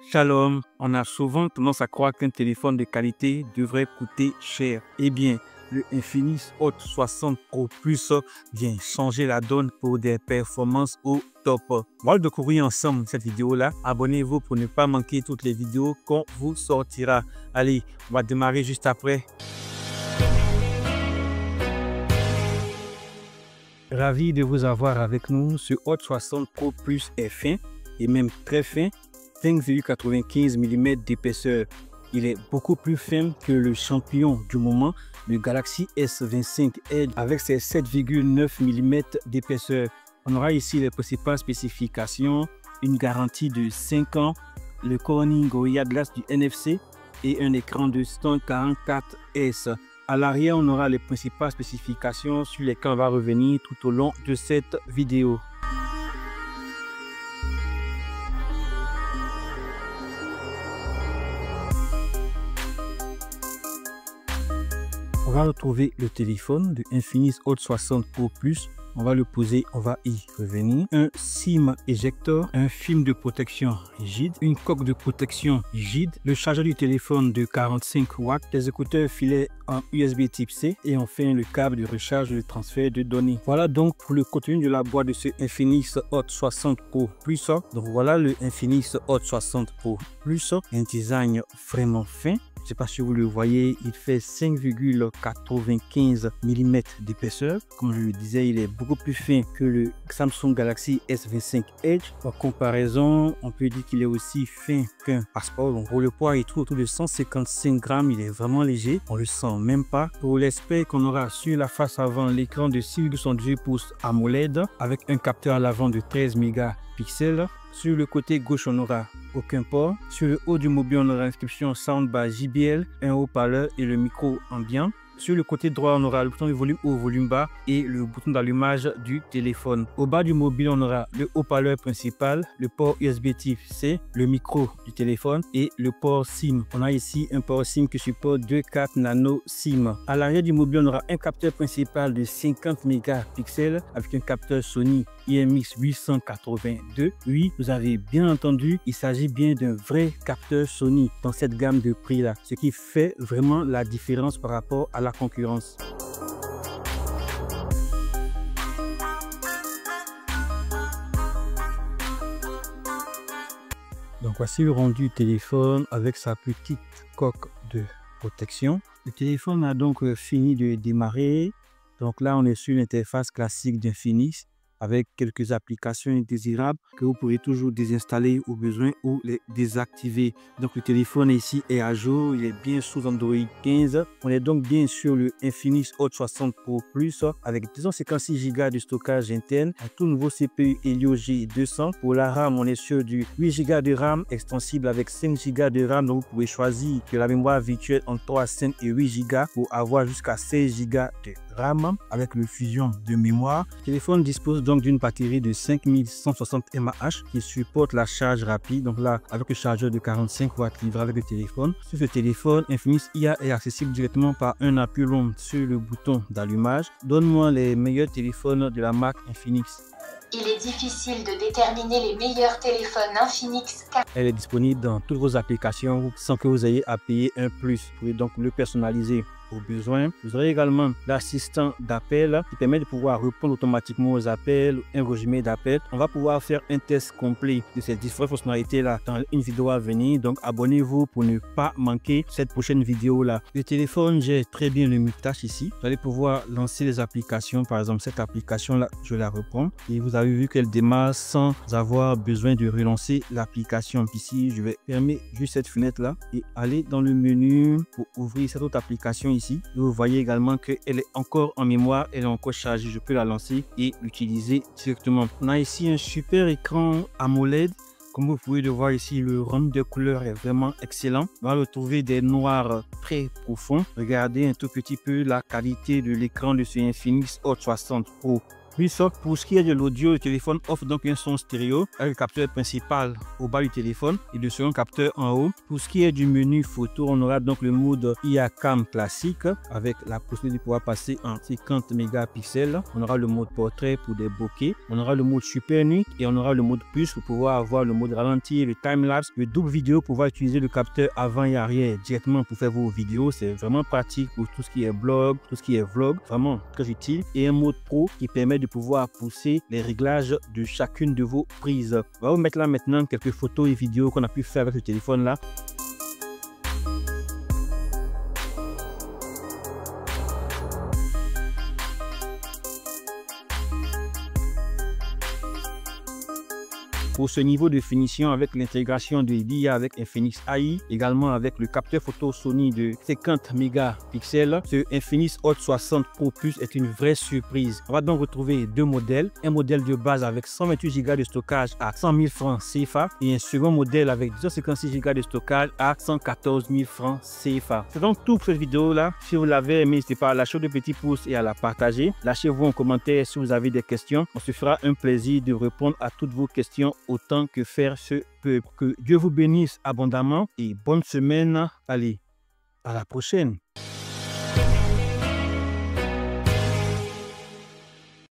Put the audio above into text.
Shalom, on a souvent tendance à croire qu'un téléphone de qualité devrait coûter cher. Eh bien, le Infinix Hot 60 Pro Plus vient changer la donne pour des performances au top. On va le découvrir ensemble cette vidéo-là. Abonnez-vous pour ne pas manquer toutes les vidéos qu'on vous sortira. Allez, on va démarrer juste après. Ravi de vous avoir avec nous. Ce Hot 60 Pro Plus est fin et même très fin. 5,95 mm d'épaisseur. Il est beaucoup plus fin que le champion du moment, le Galaxy S25 Edge avec ses 7,9 mm d'épaisseur. On aura ici les principales spécifications, une garantie de 5 ans, le Corning Gorilla Glass du NFC et un écran de Stone 44S. À l'arrière, on aura les principales spécifications sur lesquelles on va revenir tout au long de cette vidéo. On va retrouver le téléphone de Infinix Hot 60 Pro Plus. On va le poser, on va y revenir. Un SIM éjecteur, un film de protection rigide, une coque de protection rigide, le chargeur du téléphone de 45 watts, des écouteurs filets en USB type C et enfin le câble de recharge et de transfert de données. Voilà donc pour le contenu de la boîte de ce Infinix Hot 60 Pro Plus. Donc voilà le Infinix Hot 60 Pro Plus, un design vraiment fin. Je ne sais pas si vous le voyez, il fait 5,95 mm d'épaisseur. Comme je le disais, il est beaucoup plus fin que le Samsung Galaxy S25 Edge. En comparaison, on peut dire qu'il est aussi fin qu'un passeport. Donc pour le poids, il trouve autour de 155 grammes. Il est vraiment léger. On ne le sent même pas. Pour l'aspect qu'on aura sur la face avant, l'écran de 6,78 pouces AMOLED avec un capteur à l'avant de 13 mégapixels. Sur le côté gauche, on n'aura aucun port. Sur le haut du mobile, on aura l'inscription Soundbar JBL, un haut-parleur et le micro ambiant. Sur le côté droit, on aura le bouton de volume haut, volume bas et le bouton d'allumage du téléphone. Au bas du mobile, on aura le haut-parleur principal, le port USB type C, le micro du téléphone et le port SIM. On a ici un port SIM qui supporte 2 cartes nano SIM. À l'arrière du mobile, on aura un capteur principal de 50 mégapixels avec un capteur Sony IMX882. Oui, vous avez bien entendu, il s'agit bien d'un vrai capteur Sony dans cette gamme de prix là, ce qui fait vraiment la différence par rapport à la concurrence. Donc voici le rendu du téléphone avec sa petite coque de protection. Le téléphone a donc fini de démarrer. Donc là, on est sur l'interface classique d'Infinix avec quelques applications indésirables que vous pourrez toujours désinstaller au besoin ou les désactiver. Donc le téléphone ici est à jour, il est bien sous Android 15. On est donc bien sur le Infinix Hot 60 Pro Plus avec 256 Go de stockage interne, un tout nouveau CPU Helio G200. Pour la RAM, on est sur du 8 Go de RAM extensible avec 5 Go de RAM. Donc vous pouvez choisir de la mémoire virtuelle entre 3, 5 et 8 Go pour avoir jusqu'à 16 Go de RAM avec le fusion de mémoire. Le téléphone dispose donc d'une batterie de 5160 mAh qui supporte la charge rapide. Donc là, avec le chargeur de 45 watts livré avec le téléphone. Sur ce téléphone, Infinix IA est accessible directement par un appui long sur le bouton d'allumage. Donne-moi les meilleurs téléphones de la marque Infinix. Il est difficile de déterminer les meilleurs téléphones Infinix. Elle est disponible dans toutes vos applications sans que vous ayez à payer un plus. Vous pouvez donc le personnaliser au besoin. Vous aurez également l'assistant d'appel qui permet de pouvoir répondre automatiquement aux appels, un résumé d'appel. On va pouvoir faire un test complet de ces différentes fonctionnalités là dans une vidéo à venir. Donc abonnez-vous pour ne pas manquer cette prochaine vidéo là. Le téléphone gère très bien le multitâche ici. Vous allez pouvoir lancer les applications. Par exemple, cette application là, je la reprends et vous avez vu qu'elle démarre sans avoir besoin de relancer l'application. Ici, je vais fermer juste cette fenêtre là et aller dans le menu pour ouvrir cette autre application ici. Et vous voyez également qu'elle est encore en mémoire, elle est encore chargée. Je peux la lancer et l'utiliser directement. On a ici un super écran AMOLED. Comme vous pouvez le voir ici, le rendu de couleurs est vraiment excellent. On va retrouver des noirs très profonds. Regardez un tout petit peu la qualité de l'écran de ce Infinix Hot 60 Pro plus. Pour ce qui est de l'audio, le téléphone offre donc un son stéréo avec le capteur principal au bas du téléphone et le second capteur en haut. Pour ce qui est du menu photo, on aura donc le mode IA Cam classique avec la possibilité de pouvoir passer en 50 mégapixels. On aura le mode portrait pour des bokeh. On aura le mode super nuit et on aura le mode plus pour pouvoir avoir le mode ralenti, le time-lapse, le double vidéo pour pouvoir utiliser le capteur avant et arrière directement pour faire vos vidéos. C'est vraiment pratique pour tout ce qui est blog, tout ce qui est vlog, vraiment très utile. Et un mode pro qui permet de pouvoir pousser les réglages de chacune de vos prises. On va vous mettre là maintenant quelques photos et vidéos qu'on a pu faire avec ce téléphone là. Pour ce niveau de finition avec l'intégration de l'IA avec Infinix AI, également avec le capteur photo Sony de 50 mégapixels, ce Infinix Hot 60 Pro Plus est une vraie surprise. On va donc retrouver deux modèles, un modèle de base avec 128 Go de stockage à 100 000 francs CFA et un second modèle avec 256 Go de stockage à 114 000 francs CFA. C'est donc tout pour cette vidéo là. Si vous l'avez aimé, n'hésitez pas à lâcher le petit pouce et à la partager. Lâchez-vous en commentaire si vous avez des questions. On se fera un plaisir de répondre à toutes vos questions autant que faire se peut. Que Dieu vous bénisse abondamment et bonne semaine. Allez, à la prochaine.